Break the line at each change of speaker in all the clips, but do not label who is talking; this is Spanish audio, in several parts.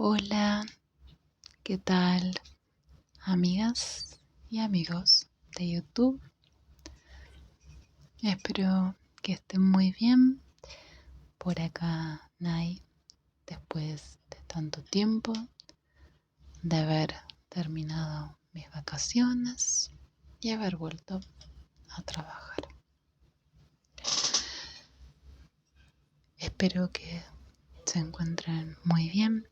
Hola, ¿qué tal, amigas y amigos de YouTube? Espero que estén muy bien. Por acá, Nay, después de tanto tiempo de haber terminado mis vacaciones y haber vuelto a trabajar. Espero que se encuentren muy bien.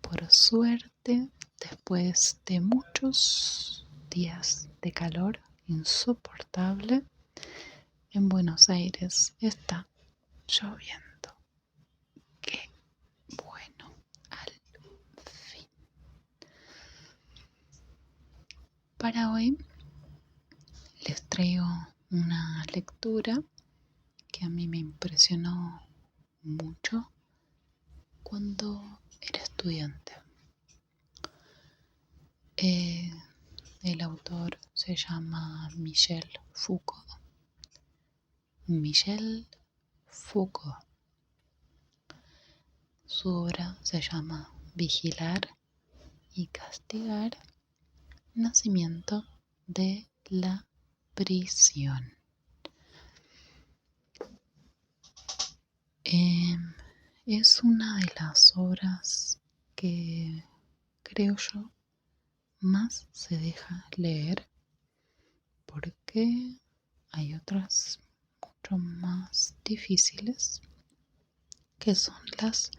Por suerte, después de muchos días de calor insoportable, en Buenos Aires está lloviendo. Qué bueno, al fin. Para hoy les traigo una lectura que a mí me impresionó mucho cuando era estudiante. El autor se llama Michel Foucault. Michel Foucault. Su obra se llama Vigilar y castigar, nacimiento de la prisión. Es una de las obras que creo yo más se deja leer porque hay otras mucho más difíciles que son las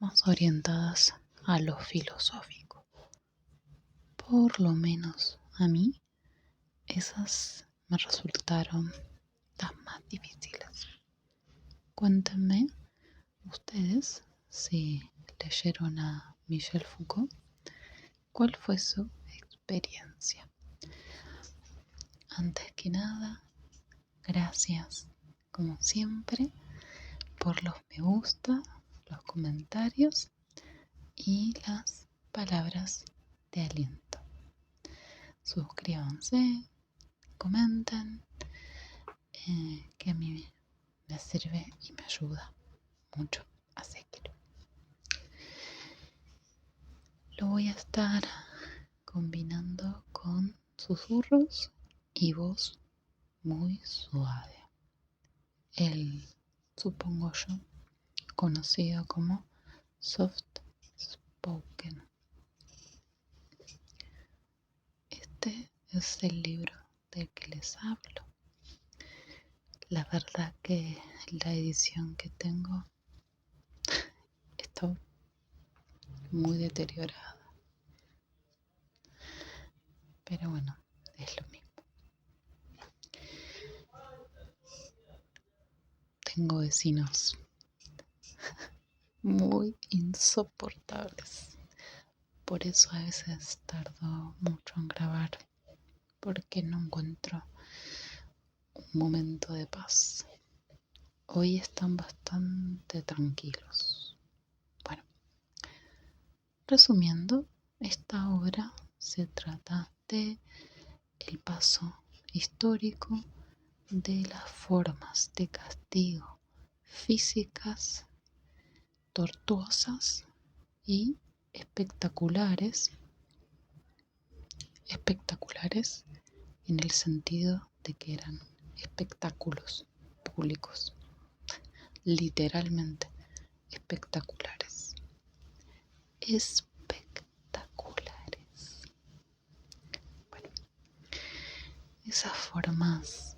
más orientadas a lo filosófico. Por lo menos a mí esas me resultaron las más difíciles. Cuéntenme ustedes si leyeron a Michel Foucault, ¿cuál fue su experiencia? Antes que nada, gracias como siempre por los me gusta, los comentarios y las palabras de aliento. Suscríbanse, comenten, que a mí me sirve y me ayuda mucho a seguir. Lo voy a estar combinando con susurros y voz muy suave. El, supongo yo, conocido como soft spoken. Este es el libro del que les hablo. La verdad que la edición que tengo está muy deteriorada. Pero bueno, es lo mismo. Tengo vecinos muy insoportables. Por eso a veces tardo mucho en grabar, porque no encuentro un momento de paz. Hoy están bastante tranquilos. Bueno, resumiendo, esta obra se trata de el paso histórico de las formas de castigo físicas, tortuosas y espectaculares en el sentido de que eran espectáculos públicos, literalmente espectaculares. Espectaculares. Bueno, esas formas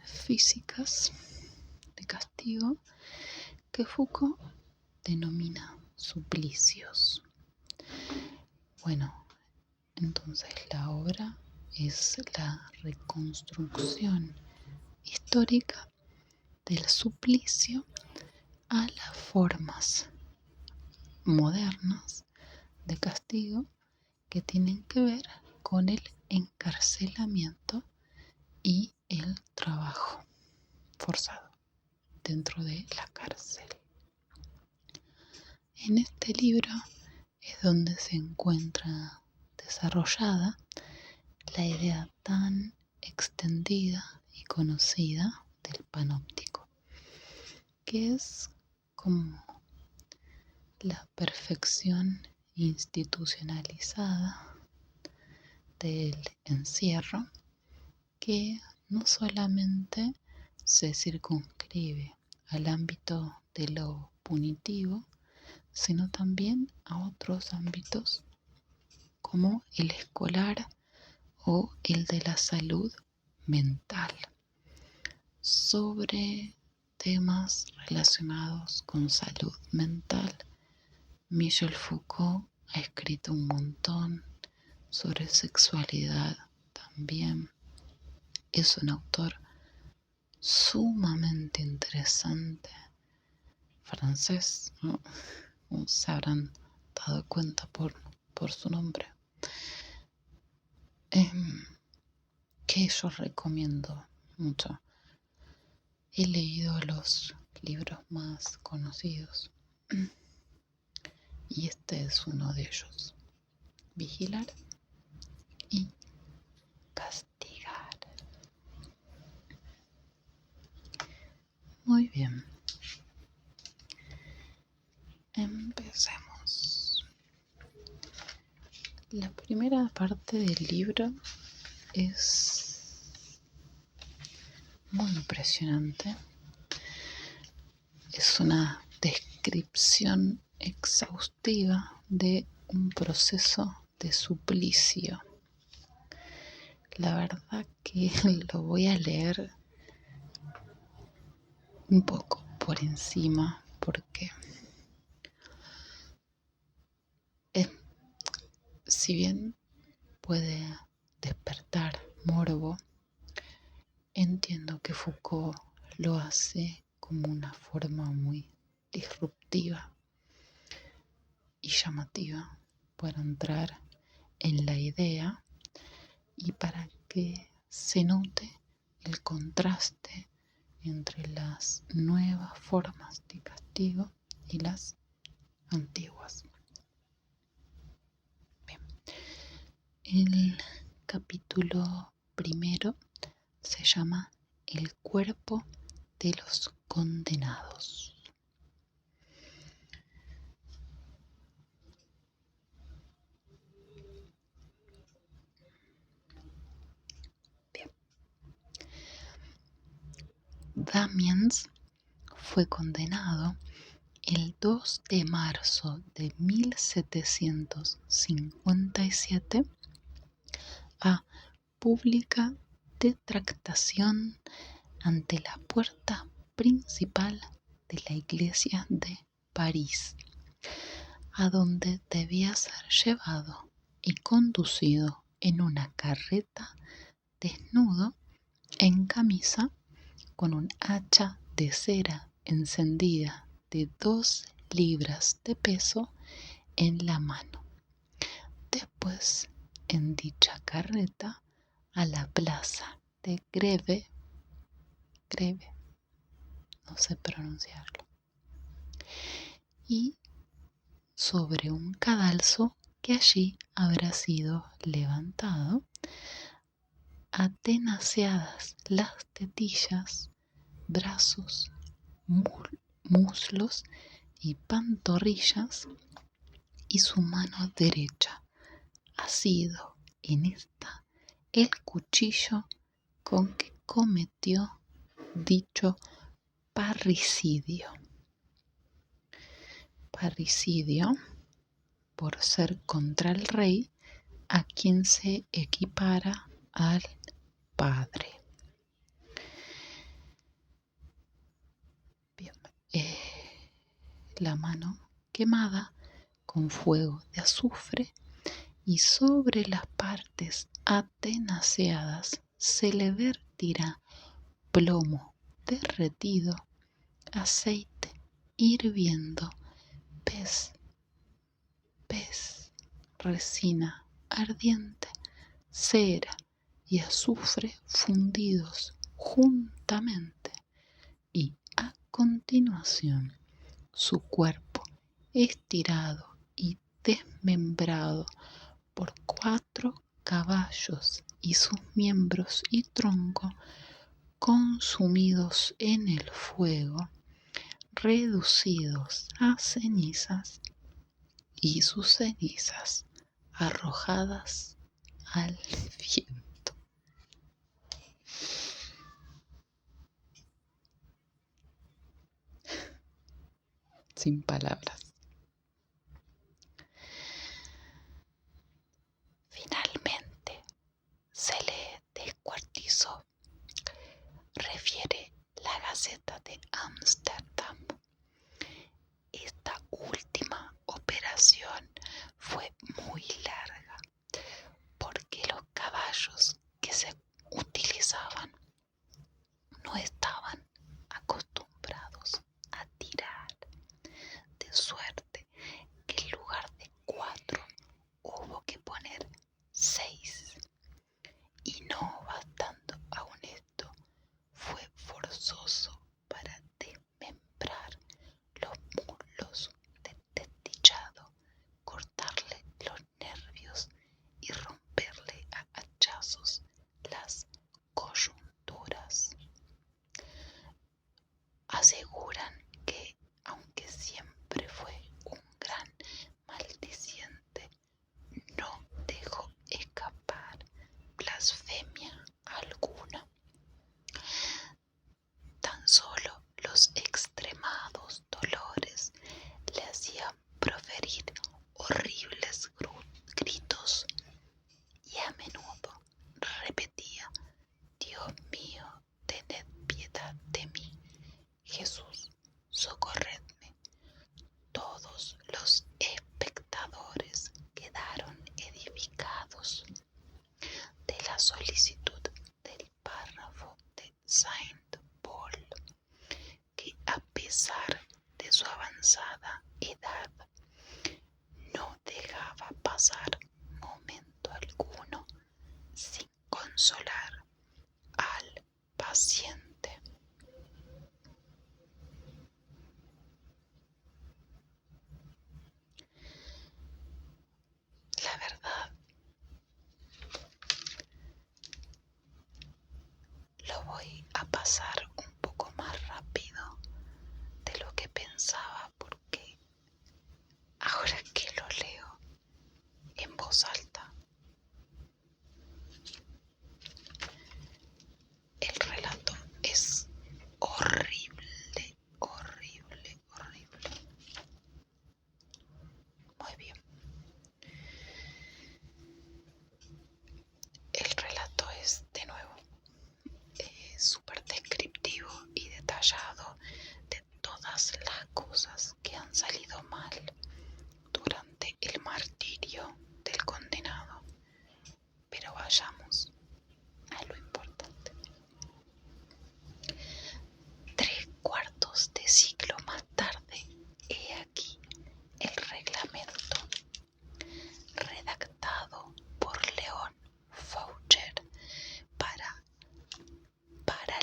físicas de castigo que Foucault denomina suplicios. Bueno, entonces la obra es la reconstrucción histórica del suplicio a las formas modernas de castigo que tienen que ver con el encarcelamiento y el trabajo forzado dentro de la cárcel. En este libro es donde se encuentra desarrollada la idea tan extendida y conocida del panóptico, que es como la perfección institucionalizada del encierro, que no solamente se circunscribe al ámbito de lo punitivo, sino también a otros ámbitos como el escolar o el de la salud mental. Sobre temas relacionados con salud mental, Michel Foucault ha escrito un montón, sobre sexualidad también. Es un autor sumamente interesante, francés, ¿no? Se habrán dado cuenta por su nombre, que yo recomiendo mucho. He leído los libros más conocidos y este es uno de ellos: Vigilar y Castigar. Muy bien, empecemos. La primera parte del libro es muy impresionante. Es una descripción exhaustiva de un proceso de suplicio. La verdad que lo voy a leer un poco por encima porque si bien puede despertar morbo, entiendo que Foucault lo hace como una forma muy disruptiva y llamativa para entrar en la idea y para que se note el contraste entre las nuevas formas de castigo y las antiguas. Bien. El capítulo primero se llama El cuerpo de los condenados. Bien. Damiens fue condenado el 2 de marzo de 1757 a pública detractación ante la puerta principal de la iglesia de París, a donde debía ser llevado y conducido en una carreta desnudo, en camisa, con un hacha de cera encendida de 2 libras de peso en la mano. Después, en dicha carreta, a la plaza de Greve, no sé pronunciarlo, y sobre un cadalso que allí habrá sido levantado, atenaceadas las tetillas, brazos, muslos y pantorrillas, y su mano derecha, asido en esta el cuchillo con que cometió dicho parricidio. Parricidio por ser contra el rey, a quien se equipara al padre. Bien. La mano quemada con fuego de azufre, y sobre las partes atenaceadas se le vertirá plomo derretido, aceite hirviendo, pez, resina ardiente, cera y azufre fundidos juntamente, y a continuación su cuerpo estirado y desmembrado por 4 caballos y sus miembros y tronco consumidos en el fuego, reducidos a cenizas y sus cenizas arrojadas al viento. Sin palabras. Finalmente se le descuartizó, refiere la Gaceta de Ámsterdam. Esta última operación fue muy larga porque los caballos que se utilizaban no estaban acostumbrados a tirar, de suerte que en lugar de 4 hubo que poner 6. Y no bastando aún esto, fue forzoso para desmembrar los muslos del desdichado, cortarle los nervios y romperle a hachazos las coyunturas. Aseguran que, aunque siempre fue un gran maldiciente, no dejó escapar blasfemia alguna. Tan solo los extremados dolores le hacían proferir horribles gritos y a menudo repetía: Dios mío, tened piedad de mí. Jesús, socorredme. Todos los espectadores quedaron edificados de la solicitud del párrafo de Saint Paul, que a pesar de su avanzada edad no dejaba pasar momento alguno sin consolar al paciente. La verdad, lo voy a pasar un poco más rápido de lo que pensaba, porque ahora que lo leo en voz alta, el relato es horrible, horrible, horrible. Muy bien. El relato es, de nuevo, súper descriptivo y detallado de todas las cosas que han salido mal durante el martirio del condenado. Pero vayamos a lo importante. 3/4 de siglo más tarde, he aquí el reglamento redactado por León Foucher para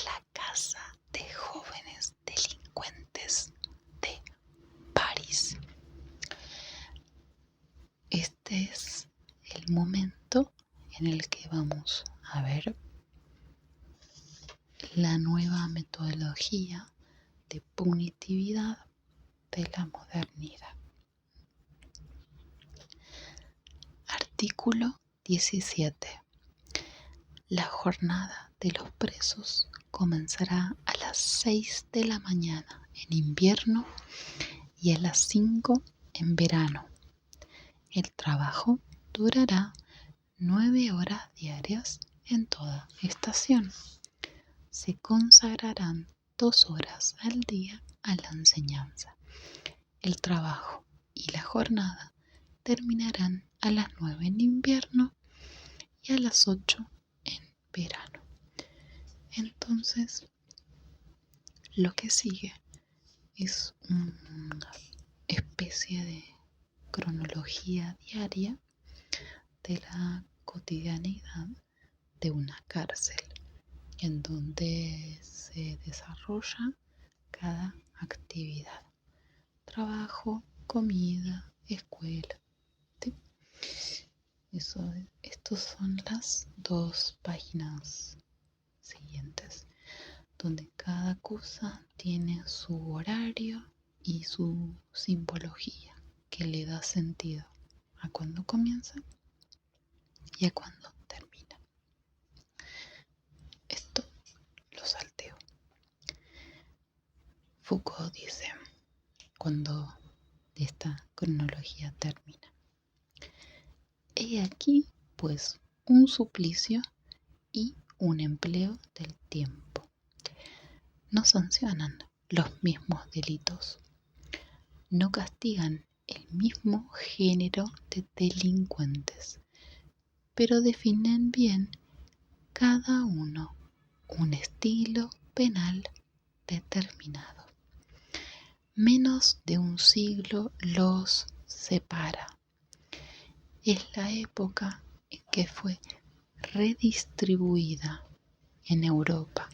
la casa de jóvenes delincuentes de París. Este es el momento en el que vamos a ver la nueva metodología de punitividad de la modernidad. Artículo 17. La jornada de los presos comenzará a las 6 de la mañana en invierno y a las 5 en verano. El trabajo durará 9 horas diarias en toda estación. Se consagrarán 2 horas al día a la enseñanza. El trabajo y la jornada terminarán a las 9 en invierno y a las 8 en verano. Entonces, lo que sigue es una especie de cronología diaria de la cotidianidad de una cárcel, en donde se desarrolla cada actividad: trabajo, comida, escuela. ¿Sí? Estos son las 2 páginas siguientes, donde cada cosa tiene su horario y su simbología, que que le da sentido a cuando comienza y a cuando termina. Esto lo salteo. Foucault dice, cuando esta cronología termina: he aquí, pues, un suplicio y un empleo del tiempo. No sancionan los mismos delitos, no castigan el mismo género de delincuentes, pero definen bien cada uno un estilo penal determinado. Menos de un siglo los separa. Es la época en que fue redistribuida en Europa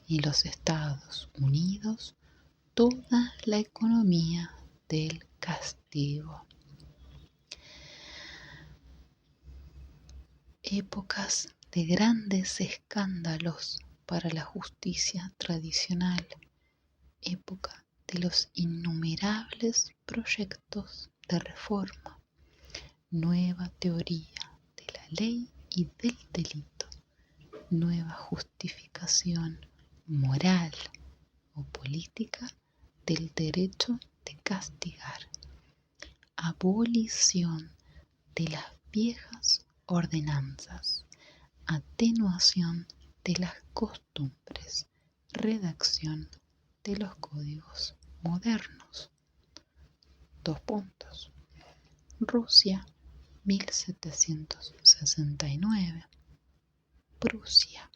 y los Estados Unidos toda la economía del castigo. Épocas de grandes escándalos para la justicia tradicional, época de los innumerables proyectos de reforma, nueva teoría de la ley y del delito, nueva justificación moral o política del derecho de castigar, abolición de las viejas ordenanzas, atenuación de las costumbres, redacción de los códigos modernos. Rusia, 1769. Prusia,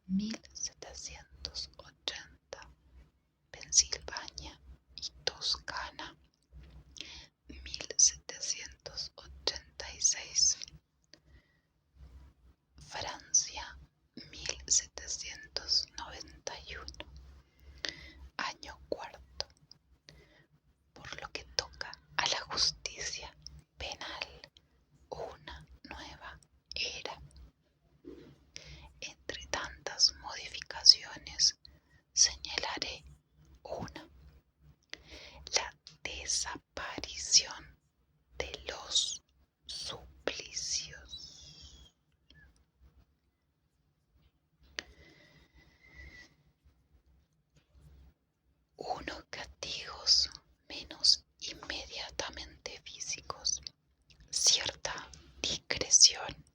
1780. Pensilvania y Toscana, 1786. Francia, 1791. Año cuarto. Por lo que toca a la justicia penal, una nueva era. Entre tantas modificaciones, señalaré una: la desaparición de los suplicios. Unos castigos menos inmediatamente físicos, cierta discreción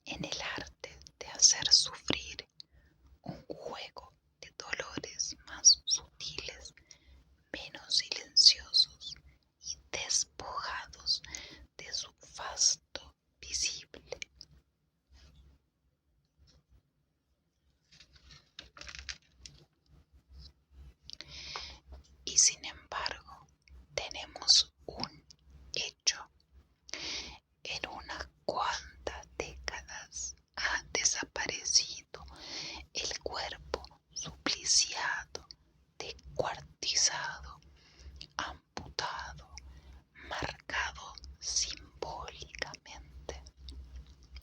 en el arte de hacer sufrir, un juego de dolores más sutiles, menos silenciosos y despojados de su fasto visible. Y sin embargo, tenemos un hecho. En unas cuantas décadas ha desaparecido el cuerpo supliciado, descuartizado, amputado, marcado simbólicamente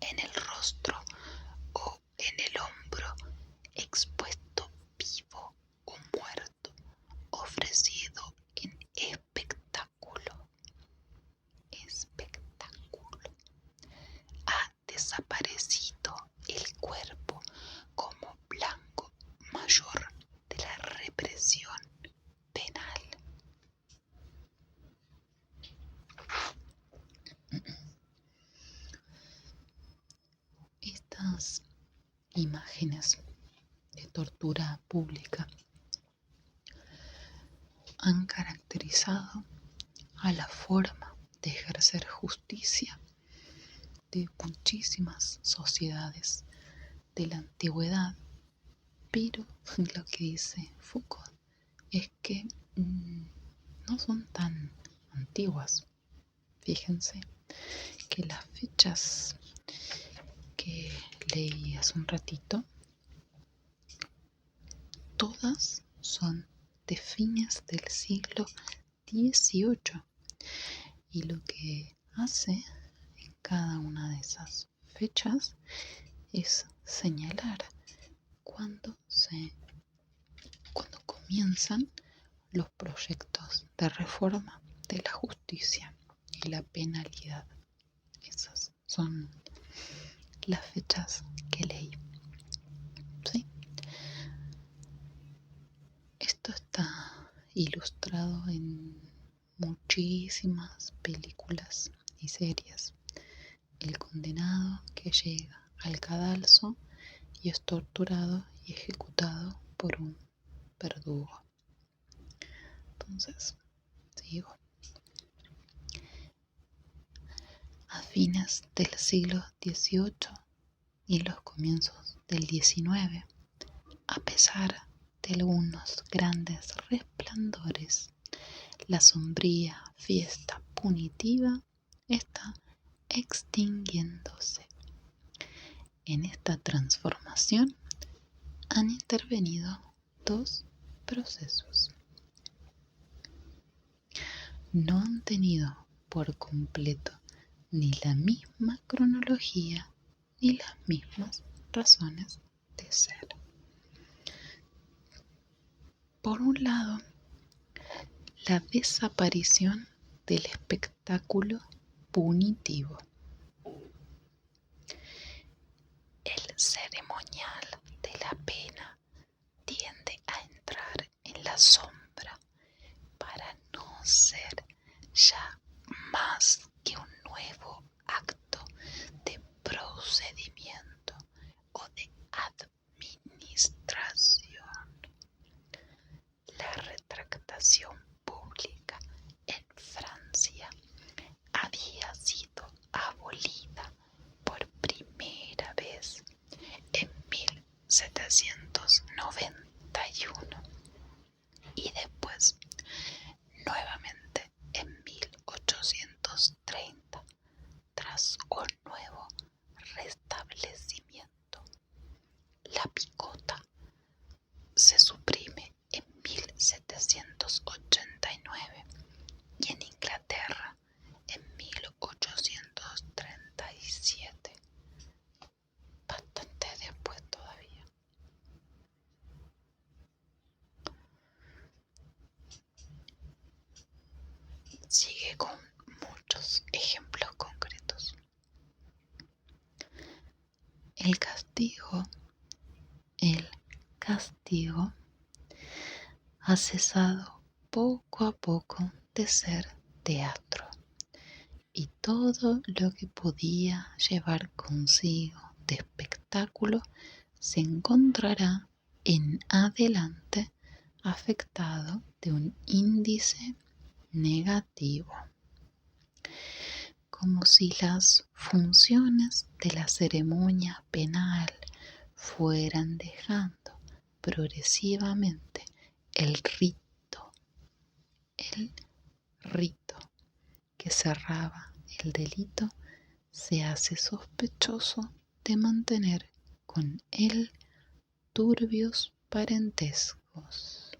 en el rostro o en el hombro, expuesto vivo o muerto, ofrecido en espectáculo. Ha desaparecido el cuerpo como blanco mayor de la represión penal. Estas imágenes de tortura pública han caracterizado a la forma de ejercer justicia de muchísimas sociedades de la antigüedad, pero lo que dice Foucault es que no son tan antiguas. Fíjense que las fechas que leí hace un ratito, todas son de fines del siglo XVIII, y lo que hace en cada una de esas fechas es señalar cuando comienzan los proyectos de reforma de la justicia y la penalidad. Esas son las fechas que leí. ¿Sí? Esto está ilustrado en muchísimas películas y series. El condenado que llega al cadalso y es torturado y ejecutado por un verdugo. Entonces, sigo. A fines del siglo XVIII y los comienzos del XIX, a pesar de algunos grandes resplandores, la sombría fiesta punitiva está extinguiéndose. En esta transformación han intervenido dos procesos. No han tenido por completo ni la misma cronología ni las mismas razones de ser. Por un lado, la desaparición del espectáculo punitivo. El ceremonial de la pena tiende a entrar en la sombra para no ser ya más que un nuevo acto de procedimiento o de administración. La retractación pública en Francia había sido abolida por primera vez en 1791 y después nuevamente en 1830 tras un nuevo restablecimiento. La picota se suprime en 1789 y en Inglaterra en 1837. Bastante después todavía. Sigue con muchos ejemplos concretos. El castigo ha cesado poco a poco de ser teatro, y todo lo que podía llevar consigo de espectáculo se encontrará en adelante afectado de un índice negativo, como si las funciones de la ceremonia penal fueran dejando progresivamente el rito que cerraba el delito se hace sospechoso de mantener con él turbios parentescos,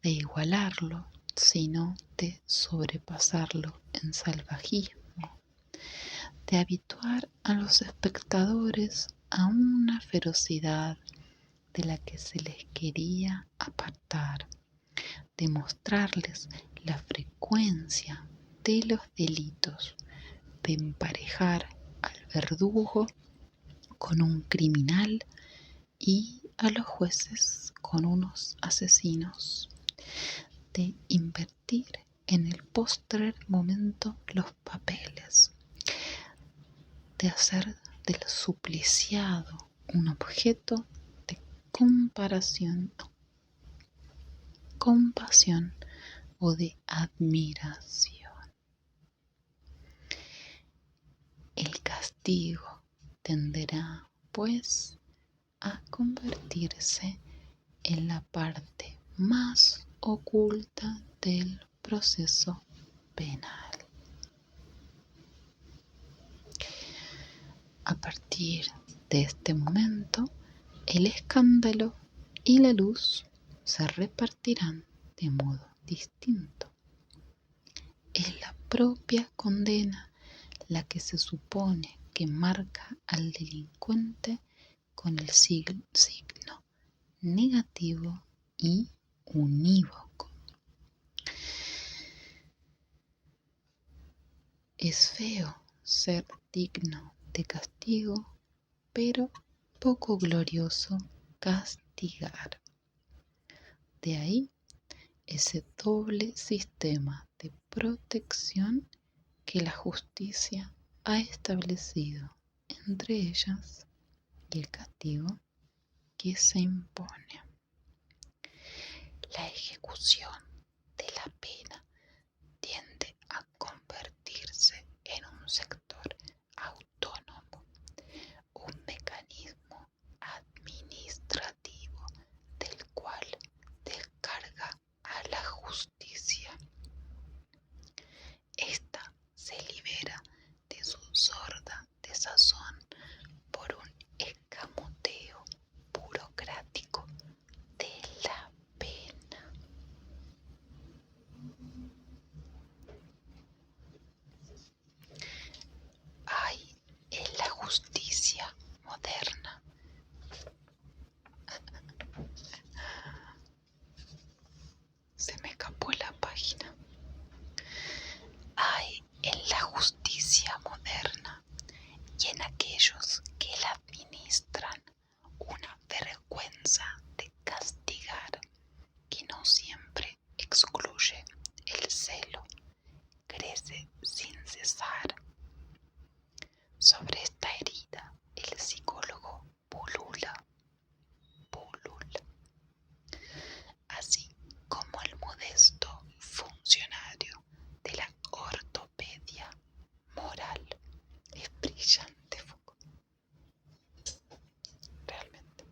de igualarlo, sino de sobrepasarlo en salvajismo, de habituar a los espectadores a una ferocidad de la que se les quería apartar, de mostrarles la frecuencia de los delitos, de emparejar al verdugo con un criminal y a los jueces con unos asesinos, de invertir en el postrer momento los papeles, de hacer del supliciado un objeto de compasión o de admiración. El castigo tenderá, pues, a convertirse en la parte más oculta del proceso penal. A partir de este momento, el escándalo y la luz se repartirán de modo distinto. Es la propia condena la que se supone que marca al delincuente con el signo negativo y unívoco Es feo ser digno de castigo, pero poco glorioso castigar. De ahí ese doble sistema de protección que la justicia ha establecido entre ellas y el castigo que se impone. La ejecución de la pena tiende a convertirse en un sector autónomo, un mecanismo administrativo del cual descarga a la justicia. Esta se libera de su sorda desazón por un escamoteo burocrático de la pena. Hay en la justicia moderna se me escapó la página. Hay en la justicia moderna y en aquellos que la administran una vergüenza de castigar que no siempre excluye el celo, crece sin cesar. Sobre esta herida el psicólogo pulula, así como el modesto funcionario de la ortopedia moral. Es brillante Foucault, realmente.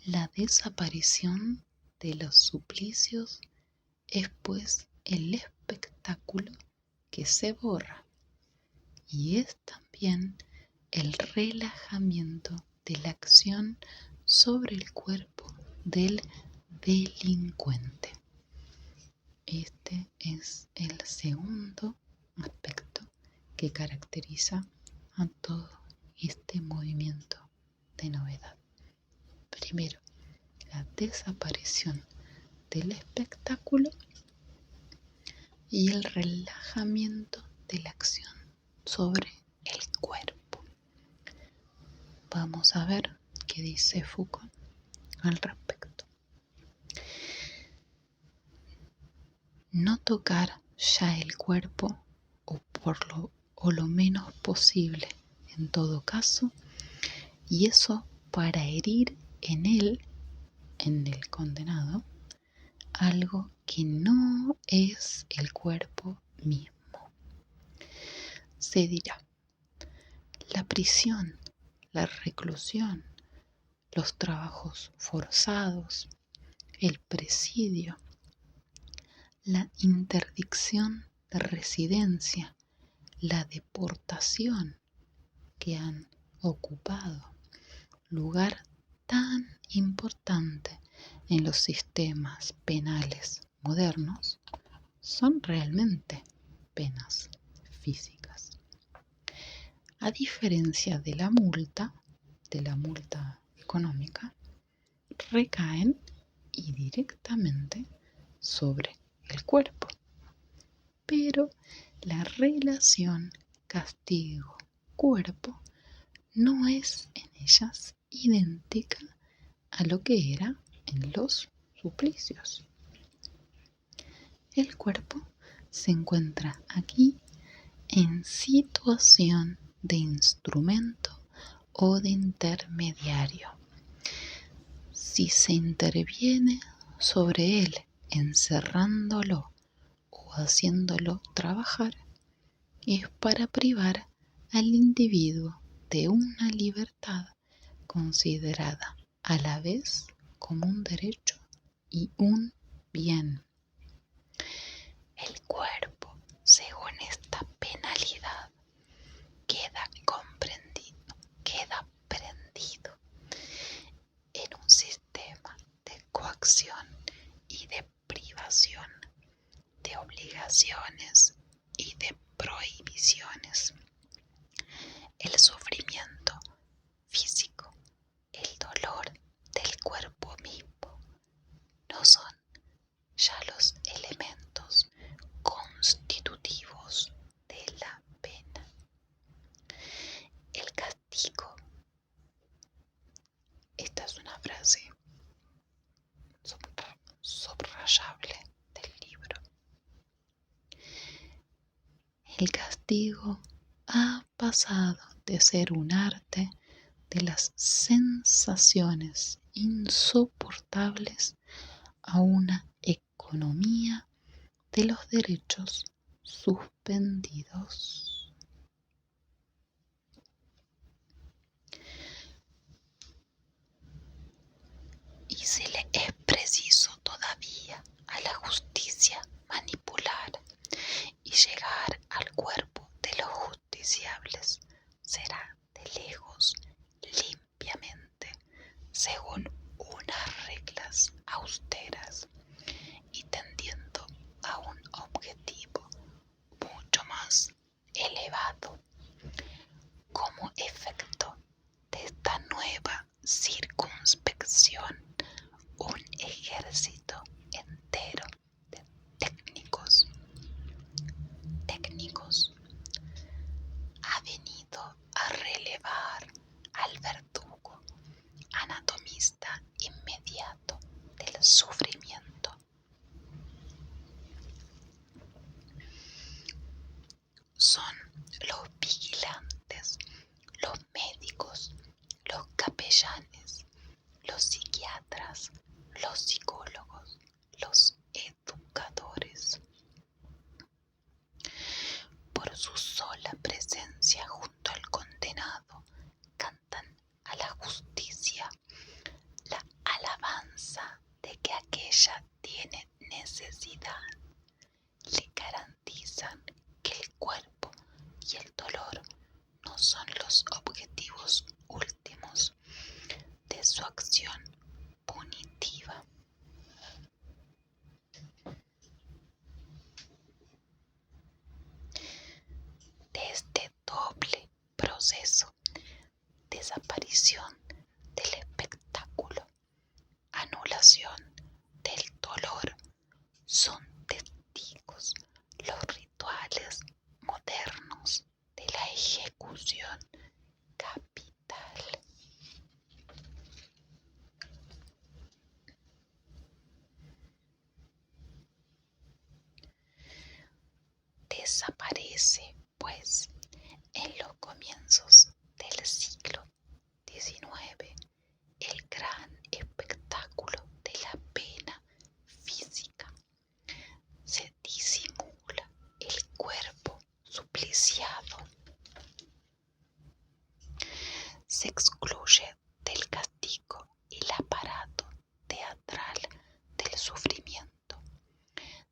La desaparición de los suplicios es pues el espectáculo que se borra y es también el relajamiento de la acción sobre el cuerpo del delincuente. Este es el segundo aspecto que caracteriza a todo este movimiento de novedad. Primero, la desaparición del espectáculo y el relajamiento de la acción sobre el cuerpo. Vamos a ver qué dice Foucault al respecto. No tocar ya el cuerpo, o lo menos posible en todo caso, y eso para herir en él, en el condenado, algo que no es el cuerpo mismo. Se dirá, la prisión, la reclusión, los trabajos forzados, el presidio, la interdicción de residencia, la deportación, que han ocupado lugar tan importante en los sistemas penales modernos, son realmente penas físicas. A diferencia de la multa económica, recaen y directamente sobre el cuerpo. Pero la relación castigo-cuerpo no es en ellas idéntica a lo que era en los suplicios. El cuerpo se encuentra aquí en situación de instrumento o de intermediario. Si se interviene sobre él encerrándolo o haciéndolo trabajar, es para privar al individuo de una libertad considerada a la vez como un derecho y un bien. El cuerpo, según esta penalidad, queda prendido en un sistema de coacción y de privación, de obligaciones y de prohibiciones. El sufrimiento El castigo ha pasado de ser un arte de las sensaciones insoportables a una economía de los derechos suspendidos. Y si le es preciso todavía a la justicia manipular y llegar al cuerpo de los justiciables, será de lejos, limpiamente, según unas reglas austeras y tendiendo a un objetivo mucho más elevado. Como efecto de esta nueva circunspección, un ejército entero de técnicos ha venido a relevar al verdugo anatomista inmediato del sufrimiento. Son los vigilantes, los médicos, los capellanes, los psiquiatras, los psicólogos, los educadores. Por su sola presencia junto al condenado, cantan a la justicia la alabanza de que aquella tiene necesidad. Le garantizan que el cuerpo y el dolor no son los objetivos últimos de su acción punitiva. De este doble proceso, desaparición del espectáculo, anulación del dolor, son testigos los rituales modernos de la ejecución capital. Desaparece, pues, en los comienzos del siglo XIX el gran espectáculo de la pena física. Se disimula el cuerpo supliciado. Se excluye del castigo el aparato teatral del sufrimiento.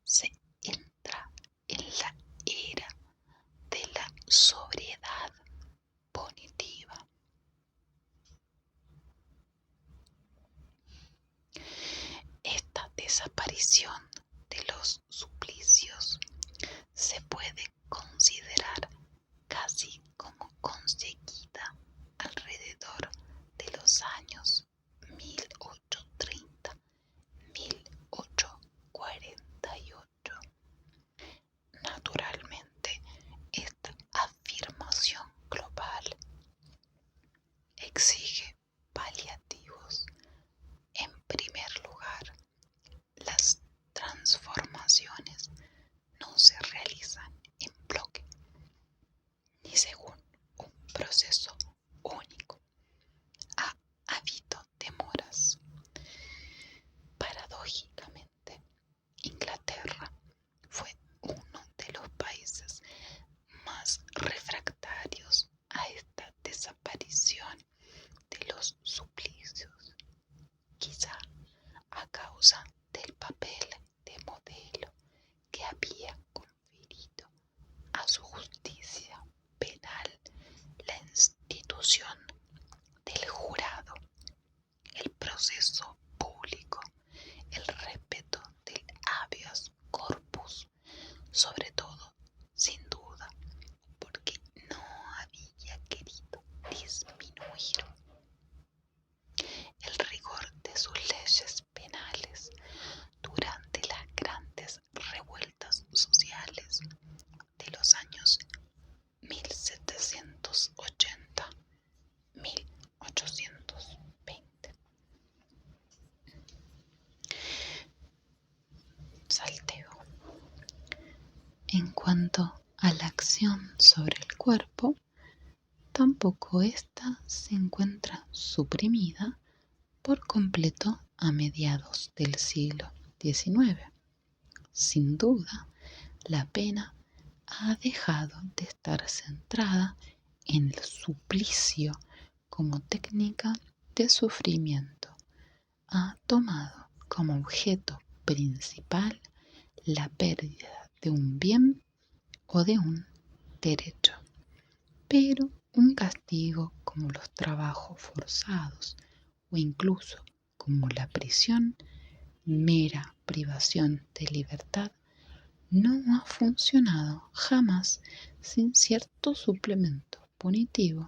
Se entra en la era de la sobriedad punitiva. Esta desaparición de los suplicios se puede considerar casi como conseguida alrededor de los años 1830-1848. Naturalmente, esta afirmación global exige paliativos. En primer lugar, las transformaciones no se realizan en bloque ni según un proceso único. Ha habido demoras. Paradójicamente, Inglaterra fue uno de los países más refractarios a esta desaparición de los suplicios, quizá a causa del papel de modelo que había conferido a su justicia penal la institución del jurado, el proceso público, el respeto del habeas corpus, sobre todo, sin duda, porque no había querido disminuir el rigor de sus leyes penales durante las grandes revueltas sociales de los años 1780-1820. Salteo. En cuanto a la acción presión sobre el cuerpo, tampoco ésta se encuentra suprimida por completo a mediados del siglo XIX. Sin duda, la pena ha dejado de estar centrada en el suplicio como técnica de sufrimiento. Ha tomado como objeto principal la pérdida de un bien o de un derecho. Pero un castigo como los trabajos forzados o incluso como la prisión, mera privación de libertad, no ha funcionado jamás sin cierto suplemento punitivo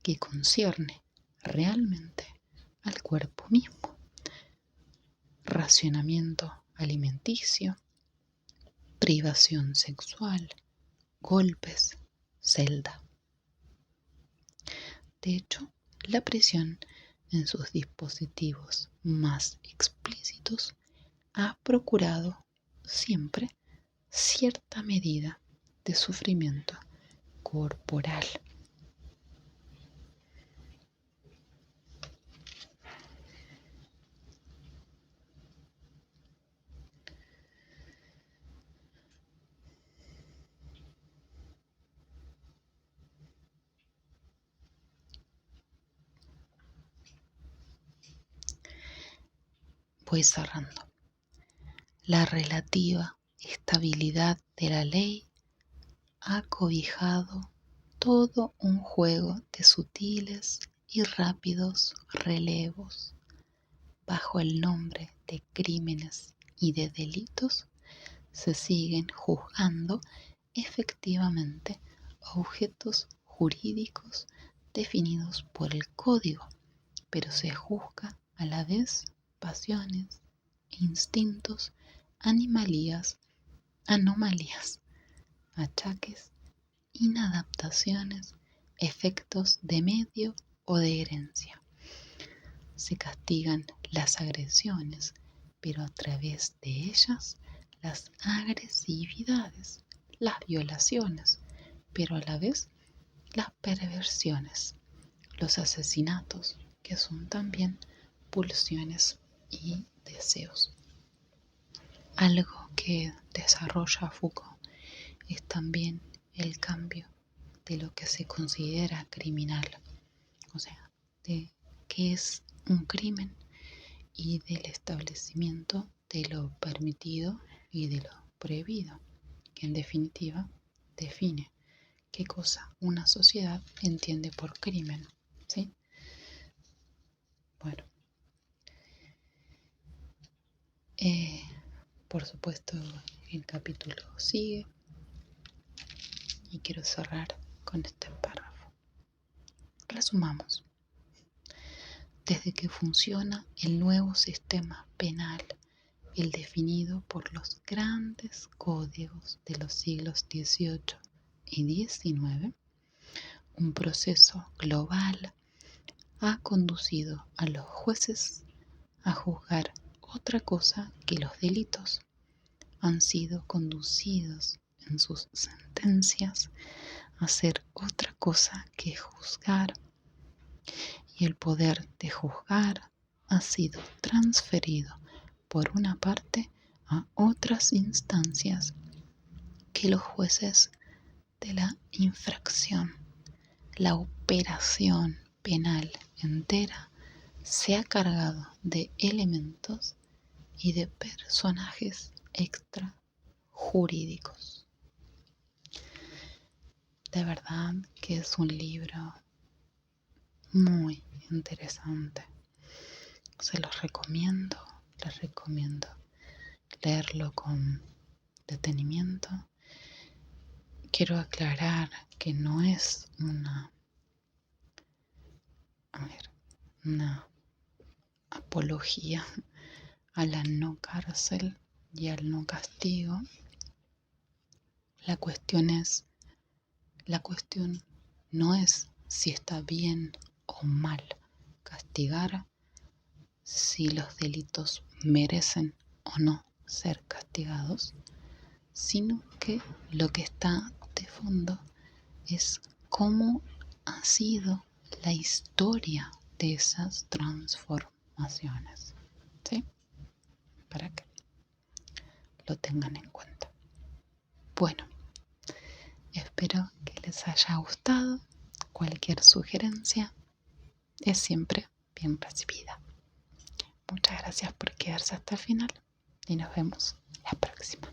que concierne realmente al cuerpo mismo. Racionamiento alimenticio, privación sexual, golpes, celda. De hecho, la prisión en sus dispositivos más explícitos ha procurado siempre cierta medida de sufrimiento corporal. Voy cerrando. La relativa estabilidad de la ley ha cobijado todo un juego de sutiles y rápidos relevos. Bajo el nombre de crímenes y de delitos, se siguen juzgando efectivamente objetos jurídicos definidos por el código, pero se juzga a la vez pasiones, instintos, anomalías, achaques, inadaptaciones, efectos de medio o de herencia. Se castigan las agresiones, pero a través de ellas las agresividades, las violaciones, pero a la vez las perversiones, los asesinatos, que son también pulsiones y deseos. Algo que desarrolla Foucault es también el cambio de lo que se considera criminal, o sea, de qué es un crimen y del establecimiento de lo permitido y de lo prohibido, que en definitiva define qué cosa una sociedad entiende por crimen, ¿sí? Bueno, por supuesto el capítulo sigue y quiero cerrar con este párrafo. Resumamos. Desde que funciona el nuevo sistema penal, el definido por los grandes códigos de los siglos XVIII y XIX, un proceso global ha conducido a los jueces a juzgar otra cosa que los delitos. Han sido conducidos en sus sentencias a hacer otra cosa que juzgar, y el poder de juzgar ha sido transferido por una parte a otras instancias que los jueces de la infracción. La operación penal entera se ha cargado de elementos y de personajes extrajurídicos. De verdad que es un libro muy interesante. Se los recomiendo, les recomiendo leerlo con detenimiento. Quiero aclarar que no es una apología a la no cárcel y al no castigo. La cuestión no es si está bien o mal castigar, si los delitos merecen o no ser castigados, sino que lo que está de fondo es cómo ha sido la historia de esas transformaciones. ¿Sí? Para que lo tengan en cuenta. Bueno, espero que les haya gustado. Cualquier sugerencia es siempre bien recibida. Muchas gracias por quedarse hasta el final y nos vemos la próxima.